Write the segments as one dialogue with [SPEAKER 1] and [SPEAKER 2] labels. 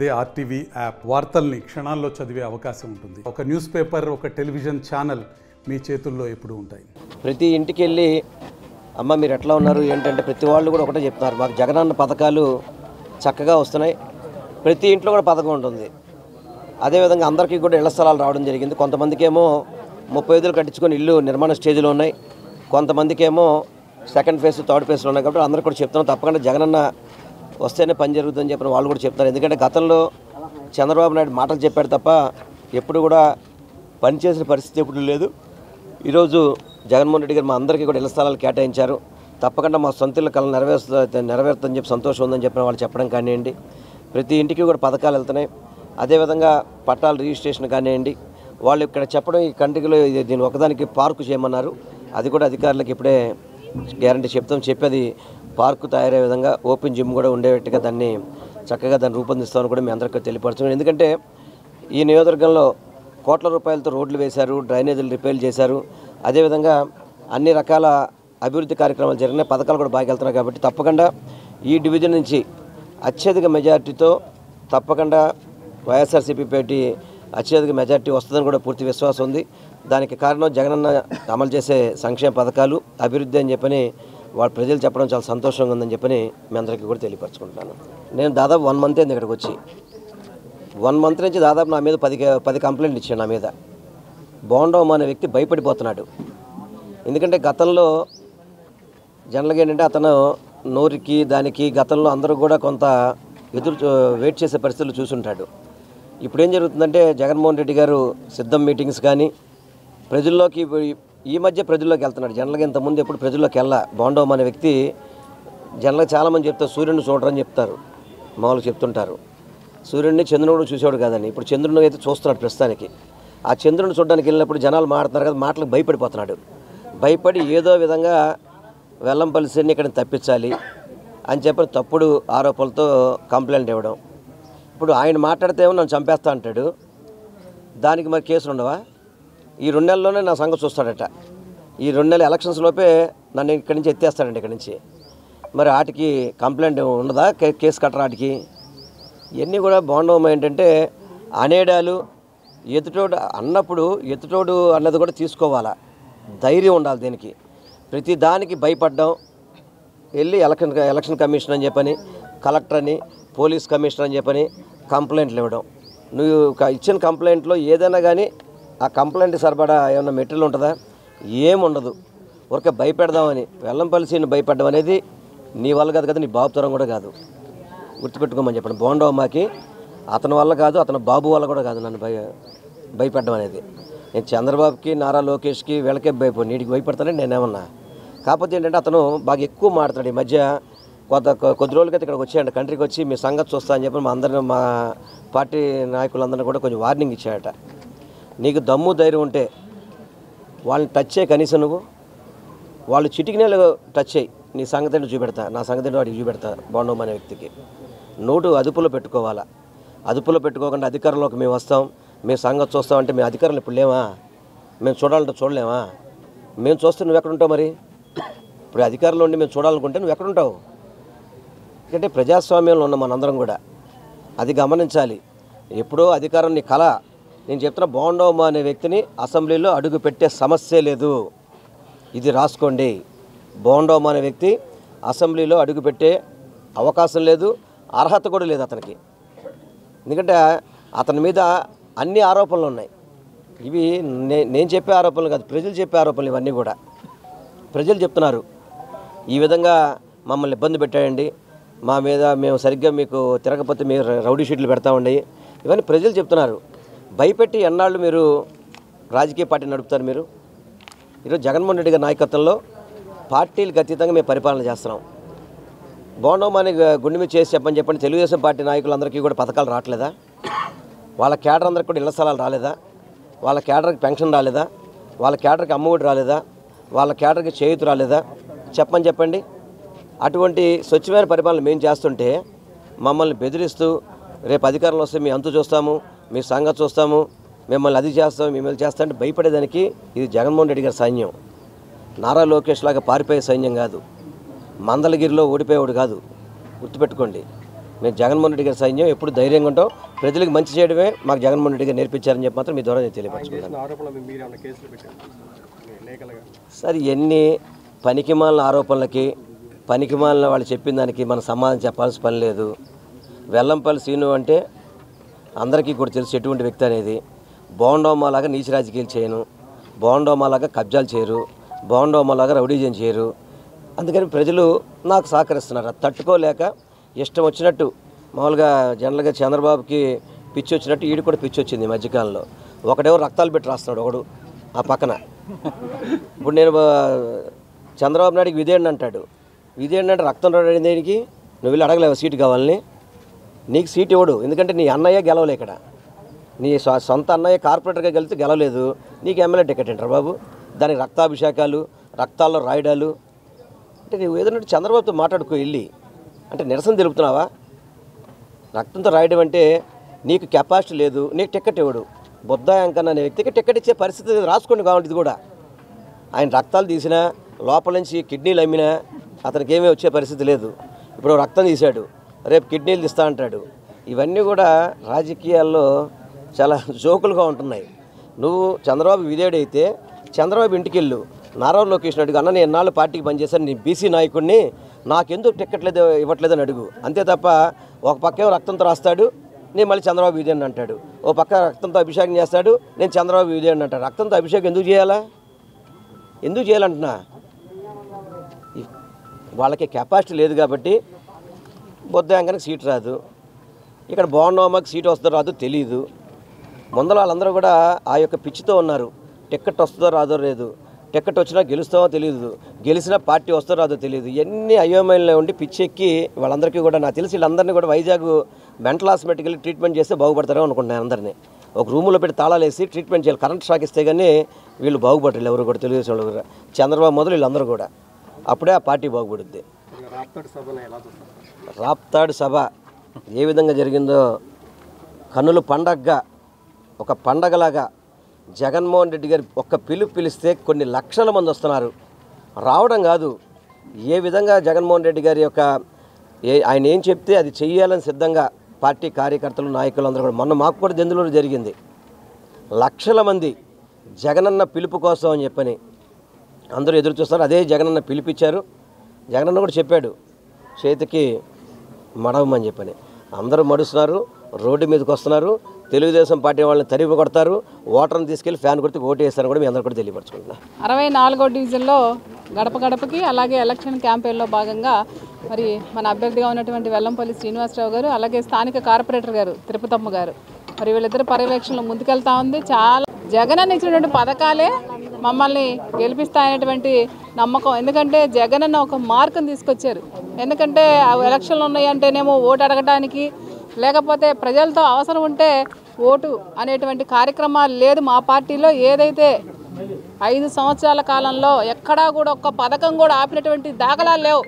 [SPEAKER 1] అదే RTV app వార్తల్ని క్షణాల్లో చదివే అవకాశం ఉంటుంది. ఒక న్యూస్ పేపర్, ఒక టెలివిజన్ ఛానల్ మీ చేతుల్లో ఎప్పుడూ ఉంటాయి.
[SPEAKER 2] ప్రతి ఇంటికి వెళ్ళి అమ్మ మీరు ఎట్లా ఉన్నారు ఏంటంటే ప్రతి వాళ్ళు కూడా ఒకటే చెప్తున్నారు, మాకు జగనన్న పథకాలు చక్కగా వస్తున్నాయి. ప్రతి ఇంట్లో కూడా పథకం ఉంటుంది. అదేవిధంగా అందరికీ కూడా ఇళ్ల స్థలాలు రావడం జరిగింది. కొంతమందికి ఏమో 35 కట్టించుకొని ఇల్లు నిర్మాణ స్టేజ్లో ఉన్నాయి, కొంతమందికి ఏమో సెకండ్ ఫేజ్ థర్డ్ ఫేజ్లో ఉన్నాయి. కాబట్టి అందరూ కూడా చెప్తున్నాం తప్పకుండా జగనన్న వస్తేనే పని జరుగుతుందని చెప్పిన వాళ్ళు కూడా చెప్తున్నారు. ఎందుకంటే గతంలో చంద్రబాబు నాయుడు మాటలు చెప్పాడు తప్ప ఎప్పుడు కూడా పనిచేసిన పరిస్థితి ఎప్పుడు లేదు. ఈరోజు జగన్మోహన్ రెడ్డి గారు మా అందరికీ కూడా ఇళ్ల స్థలాలు కేటాయించారు. తప్పకుండా మా సొంత ఇళ్ళ కళ నెరవేరుతుందని చెప్పి సంతోషం ఉందని చెప్పిన వాళ్ళు చెప్పడం కానివ్వండి, ప్రతి ఇంటికి కూడా పథకాలు వెళ్తున్నాయి. అదేవిధంగా పట్టాల రిజిస్ట్రేషన్ కానివ్వండి, వాళ్ళు ఇక్కడ చెప్పడం ఈ కంటికిలో దీన్ని ఒకదానికి పార్కు చేయమన్నారు. అది కూడా అధికారులకు ఇప్పుడే గ్యారంటీ చెప్పేది పార్కు తయారయ్యే విధంగా ఓపెన్ జిమ్ కూడా ఉండేట్టుగా దాన్ని చక్కగా రూపొందిస్తామని కూడా మీ అందరికీ తెలియపరచుకున్నాం. ఎందుకంటే ఈ నియోజకవర్గంలో కోట్ల రూపాయలతో రోడ్లు వేశారు, డ్రైనేజీలు రిపేర్లు చేశారు. అదేవిధంగా అన్ని రకాల అభివృద్ధి కార్యక్రమాలు జరిగినాయి, పథకాలు కూడా బాగా వెళ్తున్నాయి. కాబట్టి తప్పకుండా ఈ డివిజన్ నుంచి అత్యధిక మెజార్టీతో తప్పకుండా వైఎస్ఆర్సీపీ పార్టీ అత్యధిక మెజార్టీ వస్తుందని కూడా పూర్తి విశ్వాసం ఉంది. దానికి కారణం జగనన్న అమలు చేసే సంక్షేమ పథకాలు, అభివృద్ధి అని చెప్పని వాళ్ళ ప్రజలు చెప్పడం చాలా సంతోషంగా ఉందని చెప్పని మీ అందరికీ కూడా తెలియపరచుకుంటున్నాను. నేను దాదాపు 1 మంత్ అయింది ఇక్కడికి వచ్చి. 1 మంత్ నుంచి దాదాపు నా మీద 10 కంప్లైంట్లు ఇచ్చాను. నా మీద బోండోమ్ అనే వ్యక్తి భయపడిపోతున్నాడు. ఎందుకంటే గతంలో జనరల్గా ఏంటంటే అతను నోరికి దానికి గతంలో అందరూ కూడా కొంత వెయిట్ చేసే పరిస్థితులు చూసుంటాడు. ఇప్పుడు ఏం జరుగుతుందంటే జగన్మోహన్ రెడ్డి గారు సిద్ధం మీటింగ్స్ కానీ ప్రజల్లోకి ఈ మధ్య ప్రజల్లోకి వెళ్తున్నాడు. జనరల్గా ఇంతకుముందు ఎప్పుడు ప్రజల్లోకి బోండోమ్ అనే వ్యక్తి జనరల్గా చాలామంది చెప్తారు సూర్యుడిని చూడరని చెప్తారు, మామూలుగా చెప్తుంటారు. సూర్యుడిని చంద్రుడు చూసేవాడు కాదని, ఇప్పుడు చంద్రుడిని అయితే చూస్తున్నాడు ప్రస్తుతానికి. ఆ చంద్రుడిని చూడడానికి వెళ్ళినప్పుడు జనాలు మాట్లాడుతున్నారు కదా, మాటలకు భయపడిపోతున్నాడు. భయపడి ఏదో విధంగా వెల్లంపల్లి శ్రీని ఇక్కడ తప్పించాలి అని చెప్పి తప్పుడు ఆరోపణలతో కంప్లైంట్ ఇవ్వడం. ఇప్పుడు ఆయన మాట్లాడితేమో నన్ను చంపేస్తా అంటాడు, దానికి మరి కేసులు ఉండవా? ఈ 2 నెలల్లోనే నా సంగతి చూస్తాడట. ఈ 2 నెలల ఎలక్షన్స్ లోపే నన్ను ఇక్కడి నుంచి ఎత్తేస్తాడండి. ఇక్కడి నుంచి మరి వాటికి కంప్లైంట్ ఉండదా? కేసు కట్టరా వాటికి? ఇవన్నీ కూడా బాగుండవు. ఏంటంటే అనేడాలు ఎదుటోడు అన్నప్పుడు ఎదుటోడు అన్నది కూడా తీసుకోవాలా, ధైర్యం ఉండాలి. దీనికి ప్రతి దానికి భయపడ్డం, వెళ్ళి ఎలక్షన్ కమిషన్ అని చెప్పని, కలెక్టర్ అని, పోలీస్ కమిషనర్ అని చెప్పని కంప్లైంట్లు ఇవ్వడం. నువ్వు ఇచ్చిన కంప్లైంట్లో ఏదైనా కానీ ఆ కంప్లైంట్ సరిపడా ఏమన్నా మెటీరియల్ ఉంటుందా? ఏముండదు. ఊరికే భయపెడదామని వెల్లంపల్లి శ్రీని భయపడడం అనేది నీ వల్ల కాదు కదా, నీ బాబు తరం కూడా కాదు. గుర్తుపెట్టుకోమని చెప్పండి. బోండోమాకి అతని వల్ల కాదు, అతని బాబు వల్ల కూడా కాదు నన్ను భయపెట్టడం అనేది. నేను చంద్రబాబుకి, నారా లోకేష్కి వీళ్ళకే నీటికి భయపడతానని నేనేమన్నా. కాకపోతే ఏంటంటే అతను బాగా ఎక్కువ మాట్లాడు. ఈ మధ్య కొద్ది రోజులకైతే ఇక్కడికి వచ్చాయంట, కంట్రీకి వచ్చి మీ సంగతి చూస్తా అని చెప్పి మా పార్టీ నాయకులందరినీ కూడా కొంచెం వార్నింగ్ ఇచ్చాయట. నీకు దమ్ము ధైర్యం ఉంటే వాళ్ళని టచ్ చేయి కనీసం, నువ్వు వాళ్ళు చిటికినేలు టచ్ చేయి, నీ సంగతి ఏంటో చూపెడతా, నా సంగతి ఏంటో వాడికి చూపెడతా. బోండోమ్ అనే వ్యక్తికి నోటు అదుపులో పెట్టుకోవాలా. అదుపులో పెట్టుకోకుండా అధికారంలోకి మేము వస్తాం, మేము సంగతి చూస్తామంటే మేము అధికారులు ఇప్పుడు లేవా? మేము చూడాలంటే చూడలేమా? మేము చూస్తే నువ్వు ఎక్కడుంటావు? మరి ఇప్పుడు అధికారంలో ఉండి మేము చూడాలనుకుంటే నువ్వు ఎక్కడుంటావు? ఎందుకంటే ప్రజాస్వామ్యంలో ఉన్న మనందరం కూడా అది గమనించాలి. ఎప్పుడో అధికారం నీ కళ. నేను చెప్తున్నా, బోండోమ్ అనే వ్యక్తిని అసెంబ్లీలో అడుగు పెట్టే సమస్య లేదు. ఇది రాసుకోండి. బోండోమ్ అనే వ్యక్తి అసెంబ్లీలో అడుగు పెట్టే అవకాశం లేదు, అర్హత కూడా లేదు అతనికి. ఎందుకంటే అతని మీద అన్ని ఆరోపణలు ఉన్నాయి. ఇవి నేను చెప్పే ఆరోపణలు కాదు, ప్రజలు చెప్పే ఆరోపణలు. ఇవన్నీ కూడా ప్రజలు చెప్తున్నారు, ఈ విధంగా మమ్మల్ని ఇబ్బంది పెట్టాయండి, మా మీద మేము సరిగ్గా మీకు తిరగకపోతే మీరు రౌడీ షీట్లు పెడతామండి. ఇవన్నీ ప్రజలు చెప్తున్నారు. భయపెట్టి ఎన్నాళ్ళు మీరు రాజకీయ పార్టీ నడుపుతారు? మీరు ఈరోజు జగన్మోహన్ రెడ్డి గారి నాయకత్వంలో పార్టీలకు అతీతంగా మేము పరిపాలన చేస్తున్నాం. బోండోమ్ అని గుండె మీద చేసి చెప్పండి. తెలుగుదేశం పార్టీ నాయకులందరికీ కూడా పథకాలు రావట్లేదా? వాళ్ళ కేడర్ అందరికీ కూడా ఇళ్ల స్థలాలు రాలేదా? వాళ్ళ కేడర్కి పెన్షన్ రాలేదా? వాళ్ళ కేడర్కి అమ్మఒడి రాలేదా? వాళ్ళ కేడర్కి చేయూత రాలేదా? చెప్పండి. అటువంటి స్వచ్ఛమైన పరిపాలన మేము చేస్తుంటే మమ్మల్ని బెదిరిస్తూ రేపు అధికారంలో వస్తే మీ అంతు చూస్తాము, మీ సంగతి చూస్తాము, మిమ్మల్ని అది చేస్తాము, మిమ్మల్ని చేస్తా అంటే భయపడేదానికి ఇది జగన్మోహన్ రెడ్డి గారి సైన్యం. నారా లోకేష్ లాగా పారిపోయే సైన్యం కాదు, మందలగిరిలో ఓడిపోయేవాడు కాదు. గుర్తుపెట్టుకోండి. మేము జగన్మోహన్ రెడ్డి గారి సైన్యం ఎప్పుడు ధైర్యంగా ఉంటాం. ప్రజలకు మంచి చేయడమే మాకు జగన్మోహన్ రెడ్డి గారు నేర్పించారని చెప్పి మాత్రం మీ ద్వారా నేను తెలియపరచుకుంటాను. సార్ ఎన్ని పనికిమాలిన ఆరోపణలకి పనికిమాలిన వాళ్ళు చెప్పిన దానికి మనం సమాధానం చెప్పాల్సిన పని లేదు. వెల్లంపల్లి శ్రీను అంటే అందరికీ కూడా తెలుసు ఎటువంటి వ్యక్తి అనేది. బోండోమాలాగా నీచ రాజకీయాలు చేయను, బోండోమాలాగా కబ్జాలు చేయరు, బోండోమాలాగా రౌడీజం చేయరు. అందుకని ప్రజలు నాకు సహకరిస్తున్నారు. అది తట్టుకోలేక ఇష్టం వచ్చినట్టు మామూలుగా జనరల్గా చంద్రబాబుకి పిచ్చి వచ్చినట్టు ఈడు కూడా పిచ్చి వచ్చింది ఈ మధ్యకాలంలో. ఒకడేమో రక్తాలు పెట్టి రాస్తున్నాడు ఒకడు ఆ పక్కన. ఇప్పుడు నేను చంద్రబాబు నాయుడికి విధేయండి అంటాడు. విధేయండి అంటే రక్తం రావడం దేనికి? నువ్వు వెళ్ళి అడగలేవు సీటు కావాలని. నీకు సీట్ ఇవ్వడు, ఎందుకంటే నీ అన్నయ్య గెలవలే. ఇక్కడ నీ సొంత అన్నయ్య కార్పొరేటర్గా గెలిస్తే గెలవలేదు, నీకు ఎమ్మెల్యే టికెట్ ఏంటారు బాబు? దానికి రక్తాభిషేకాలు, రక్తాల్లో రాయడాలు అంటే నువ్వు ఏదైనా చంద్రబాబుతో మాట్లాడుకో వెళ్ళి. అంటే నిరసన తెలుపుతున్నావా? రక్తంతో రాయడం అంటే నీకు కెపాసిటీ లేదు, నీకు టికెట్ ఇవ్వడు. బుద్ధాయంకన్న అనే వ్యక్తికి టికెట్ ఇచ్చే పరిస్థితి రాసుకోండి కావాలి. ఇది కూడా ఆయన రక్తాలు తీసినా లోపల నుంచి కిడ్నీలు అమ్మినా అతనికి ఏమీ వచ్చే పరిస్థితి లేదు. ఇప్పుడు రక్తం తీశాడు, రేపు కిడ్నీలు తీస్తా అంటాడు. ఇవన్నీ కూడా రాజకీయాల్లో చాలా జోకులుగా ఉంటున్నాయి. నువ్వు చంద్రబాబు విధేయుడైతే చంద్రబాబు ఇంటికి వెళ్ళు, నారా లోకేష్ అడుగు, అన్న నేను ఎన్నాళ్ళు పార్టీకి పనిచేశాను, నేను బీసీ నాయకుడిని, నాకెందుకు టికెట్ లేదు ఇవ్వట్లేదని అడుగు. అంతే తప్ప ఒక పక్కేమో రక్తంతో రాస్తాడు, నేను మళ్ళీ చంద్రబాబు విధేయుడిని అంటాడు. ఓ పక్క రక్తంతో అభిషేకం చేస్తాడు, నేను చంద్రబాబు విధేయుడిని అంటాడు. రక్తంతో అభిషేకం ఎందుకు చేయాలా? ఎందుకు చేయాలంటున్నా? వాళ్ళకి కెపాసిటీ లేదు కాబట్టి బొద్దాంగానికి సీట్ రాదు. ఇక్కడ బోండోమాకి సీట్ వస్తుందో రాదో తెలియదు. ముందర వాళ్ళందరూ కూడా ఆ యొక్క పిచ్చితో ఉన్నారు. టికెట్ వస్తుందో రాదో లేదు, టికెట్ వచ్చినా గెలుస్తామో తెలియదు, గెలిచినా పార్టీ వస్తుందో రాదో తెలియదు. ఇవన్నీ అయోమయంలో ఉండి పిచ్చెక్కి వాళ్ళందరికీ కూడా నాకు తెలిసి వీళ్ళందరినీ కూడా వైజాగ్ మెంటల్ హాస్పిటల్కి వెళ్ళి ట్రీట్మెంట్ చేస్తే బాగుపడతారో అనుకుంటున్నాను. అందరినీ ఒక రూములో పెట్టి తాళాలు వేసి ట్రీట్మెంట్ చేయాలి. కరెంట్ షాక్ ఇస్తే కానీ వీళ్ళు బాగుపడరు. ఎవరు కూడా తెలుగుదేశం వాళ్ళు కూడా, చంద్రబాబు మొదలు వీళ్ళందరూ కూడా. అప్పుడే ఆ పార్టీ బాగుపడుద్ది. రాప్తాడు సభ ఏ విధంగా జరిగిందో కన్నుల పండగగా, ఒక పండగలాగా జగన్మోహన్ రెడ్డి గారు ఒక్క పిలుపు పిలిస్తే కొన్ని లక్షల మంది వస్తున్నారు. రావడం కాదు, ఏ విధంగా జగన్మోహన్ రెడ్డి గారి యొక్క ఆయన ఏం చెప్తే అది చెయ్యాలని సిద్ధంగా పార్టీ కార్యకర్తలు, నాయకులు అందరూ కూడా. మొన్న మాకు కూడా దెందులూరు జరిగింది. లక్షల మంది జగనన్న పిలుపు కోసం అని చెప్పని అందరూ ఎదురు చూస్తున్నారు. అదే జగనన్న పిలిపించారు. జగనన్న కూడా చెప్పాడు చేతికి మడవమని చెప్పని. అందరూ మడుస్తున్నారు, రోడ్డు మీదకి వస్తున్నారు. తెలుగుదేశం పార్టీ వాళ్ళని తరిమి కొడతారు, ఓటర్ని తీసుకెళ్లి ఫ్యాన్ కొడితే ఓటు వేస్తారని కూడా మీ అందరూ కూడా తెలియపరచుకుంటున్నా.
[SPEAKER 3] 64వ డివిజన్లో గడప గడపకి అలాగే ఎలక్షన్ క్యాంపెయిన్లో భాగంగా మరి మన అభ్యర్థిగా ఉన్నటువంటి వెల్లంపల్లి శ్రీనివాసరావు గారు, అలాగే స్థానిక కార్పొరేటర్ గారు తిరుపతమ్మ గారు, మరి వీళ్ళిద్దరు పర్యవేక్షణలో ముందుకెళ్తా ఉంది. చాలా జగన్ ఇచ్చినటువంటి పథకాలే మమ్మల్ని గెలిపిస్తాయనేటువంటి నమ్మకం. ఎందుకంటే జగన్ అన్న ఒక మార్కుని తీసుకొచ్చారు. ఎందుకంటే ఎలక్షన్లు ఉన్నాయంటేనేమో ఓటు అడగడానికి, లేకపోతే ప్రజలతో అవసరం ఉంటే ఓటు అనేటువంటి కార్యక్రమాలు లేదు మా పార్టీలో. ఏదైతే 5 సంవత్సరాల కాలంలో ఎక్కడా కూడా ఒక్క పథకం కూడా ఆపినటువంటి దాఖలాలు లేవు.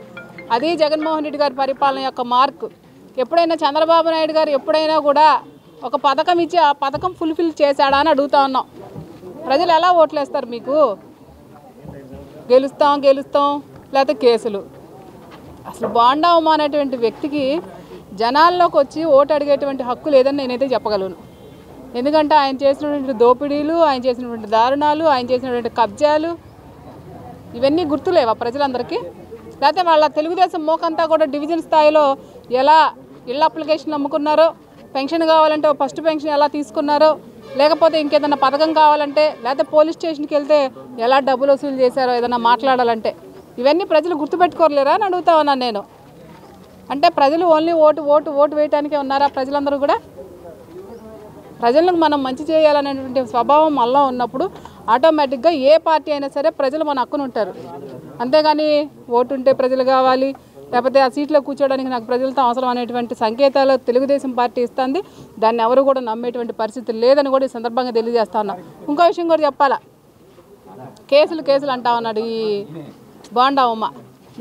[SPEAKER 3] అది జగన్మోహన్ రెడ్డి గారి పరిపాలన యొక్క మార్కు. ఎప్పుడైనా చంద్రబాబు నాయుడు గారు ఎప్పుడైనా కూడా ఒక పథకం ఇచ్చి ఆ పథకం ఫుల్ఫిల్ చేశాడా అని అడుగుతా ఉన్నాం. ప్రజలు ఎలా ఓట్లేస్తారు మీకు? గెలుస్తాం లేకపోతే కేసులు. అసలు బోండామ్మ అనేటువంటి వ్యక్తికి జనాల్లోకి వచ్చి ఓటు అడిగేటువంటి హక్కు లేదని నేనైతే చెప్పగలను. ఎందుకంటే ఆయన చేసినటువంటి దోపిడీలు, ఆయన చేసినటువంటి దారుణాలు, ఆయన చేసినటువంటి కబ్జాలు ఇవన్నీ గుర్తులేవా ప్రజలందరికీ? లేకపోతే వాళ్ళ తెలుగుదేశం మోకంతా కూడా డివిజన్ స్థాయిలో ఎలా ఇళ్ళ అప్లికేషన్ అమ్ముకున్నారో, పెన్షన్ కావాలంటే ఫస్ట్ పెన్షన్ ఎలా తీసుకున్నారో, లేకపోతే ఇంకేదైనా పథకం కావాలంటే, లేకపోతే పోలీస్ స్టేషన్కి వెళ్తే ఎలా డబ్బులు వసూలు చేశారో ఏదైనా మాట్లాడాలంటే, ఇవన్నీ ప్రజలు గుర్తుపెట్టుకోలేరా అని అడుగుతా ఉన్నాను నేను. అంటే ప్రజలు ఓన్లీ ఓటు వేయటానికే ఉన్నారా ప్రజలందరూ కూడా? ప్రజలకు మనం మంచి చేయాలనేటువంటి స్వభావం మనలో ఉన్నప్పుడు ఆటోమేటిక్గా ఏ పార్టీ అయినా సరే ప్రజలు మన హక్కున ఉంటారు. అంతేగాని ఓటు ఉంటే ప్రజలు కావాలి, లేకపోతే ఆ సీట్లో కూర్చోడానికి నాకు ప్రజలతో అవసరం అనేటువంటి సంకేతాలు తెలుగుదేశం పార్టీ ఇస్తుంది. దాన్ని ఎవరు కూడా నమ్మేటువంటి పరిస్థితి లేదని కూడా ఈ సందర్భంగా తెలియజేస్తా ఉన్నా. ఇంకో విషయం కూడా చెప్పాలా, కేసులు అంటా ఉన్నాడు ఈ బోండామ్మ.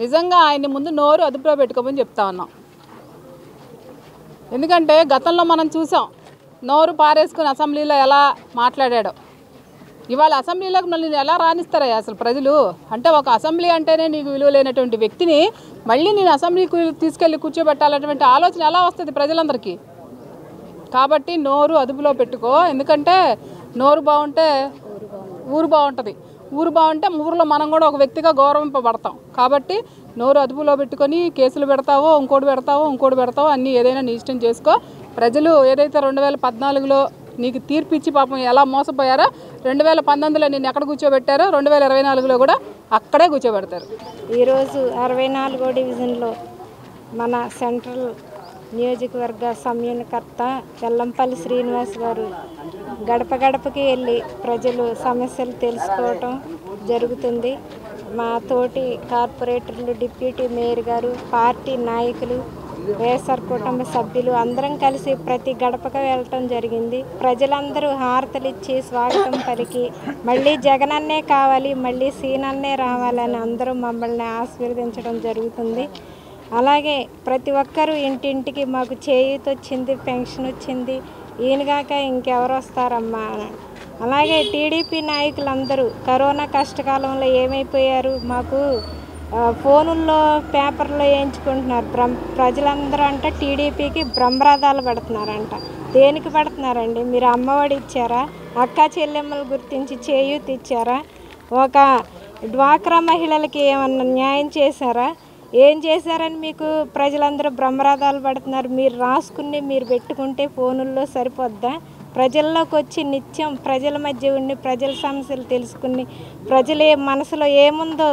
[SPEAKER 3] నిజంగా ఆయన్ని ముందు నోరు అదుపులో పెట్టుకోమని చెప్తా ఉన్నాం. ఎందుకంటే గతంలో మనం చూసాం నోరు పారేసుకుని అసెంబ్లీలో ఎలా మాట్లాడాడో. ఇవాళ అసెంబ్లీలోకి మళ్ళీ ఎలా రాణిస్తారా అసలు ప్రజలు? అంటే ఒక అసెంబ్లీ అంటేనే నీకు విలువ లేనటువంటి వ్యక్తిని మళ్ళీ నేను అసెంబ్లీకి తీసుకెళ్ళి కూర్చోబెట్టాలనేటువంటి ఆలోచన ఎలా వస్తుంది ప్రజలందరికీ? కాబట్టి నోరు అదుపులో పెట్టుకో. ఎందుకంటే నోరు బాగుంటే ఊరు బాగుంటుంది, ఊరు బాగుంటే ఊరిలో మనం కూడా ఒక వ్యక్తిగా గౌరవింపబడతాం. కాబట్టి నోరు అదుపులో పెట్టుకొని కేసులు పెడతావో ఇంకోటి పెడతావో అన్నీ ఏదైనా నీ ఇష్టం చేసుకో. ప్రజలు ఏదైతే 2014లో నీకు తీర్పు ఇచ్చి పాపం ఎలా మోసపోయారో 2019లో నేను ఎక్కడ కూర్చోబెట్టారో 2024లో కూడా అక్కడే కూర్చోబెడతారు.
[SPEAKER 4] ఈరోజు 64వ డివిజన్లో మన సెంట్రల్ నియోజకవర్గ సమన్వయకర్త వెల్లంపల్లి శ్రీనివాస్ గారు గడప గడపకి వెళ్ళి ప్రజలు సమస్యలు తెలుసుకోవటం జరుగుతుంది. మా తోటి కార్పొరేటర్లు, డిప్యూటీ మేయర్ గారు, పార్టీ నాయకులు, వైఎస్ఆర్ కుటుంబ సభ్యులు అందరం కలిసి ప్రతి గడపకు వెళ్ళటం జరిగింది. ప్రజలందరూ హారతలిచ్చి స్వాగతం పలికి మళ్ళీ జగనన్నే కావాలి, మళ్ళీ సీనన్నే రావాలని అందరూ మమ్మల్ని ఆశీర్వదించడం జరుగుతుంది. అలాగే ప్రతి ఒక్కరూ ఇంటింటికి మాకు చేయూత వచ్చింది, పెన్షన్ వచ్చింది, ఈయనగాక ఇంకెవరు వస్తారమ్మా అని. అలాగే టీడీపీ నాయకులందరూ కరోనా కష్టకాలంలో ఏమైపోయారు, మాకు ఫోనుల్లో పేపర్లో వేయించుకుంటున్నారు. ప్రజలందరూ అంట టీడీపీకి బ్రహ్మరథాలు పడుతున్నారంట. దేనికి పడుతున్నారండి? మీరు అమ్మఒడి ఇచ్చారా? అక్కా చెల్లెమ్మలు గుర్తించి చేయూత ఇచ్చారా? ఒక డ్వాక్రా మహిళలకి ఏమన్నా న్యాయం చేశారా? ఏం చేశారని మీకు ప్రజలందరూ బ్రహ్మరథాలు పడుతున్నారు? మీరు రాసుకుని మీరు పెట్టుకుంటే ఫోనుల్లో సరిపోద్దా? ప్రజల్లోకి వచ్చి నిత్యం ప్రజల మధ్య ఉండి ప్రజల సమస్యలు తెలుసుకుని ప్రజల మనసులో ఏముందో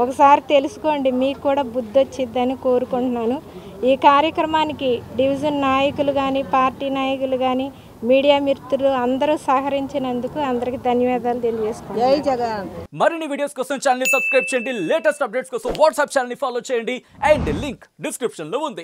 [SPEAKER 4] ఒకసారి తెలుసుకోండి, మీకు కూడా బుద్ధి వచ్చిద్దని కోరుకుంటున్నాను. ఈ కార్యక్రమానికి డివిజన్ నాయకులు కానీ, పార్టీ నాయకులు కానీ, మీడియా మిత్రులు అందరూ సహకరించినందుకు అందరికీ ధన్యవాదాలు తెలియజేసుకుంటున్నాను.
[SPEAKER 5] మరిన్ని వీడియోస్ కోసం ఛానల్ ని సబ్స్క్రైబ్ చేయండి, లేటెస్ట్ అప్డేట్స్ కోసం వాట్సాప్ ఛానల్ ని ఫాలో చేయండి అండ్ లింక్ డిస్క్రిప్షన్ లో ఉంది.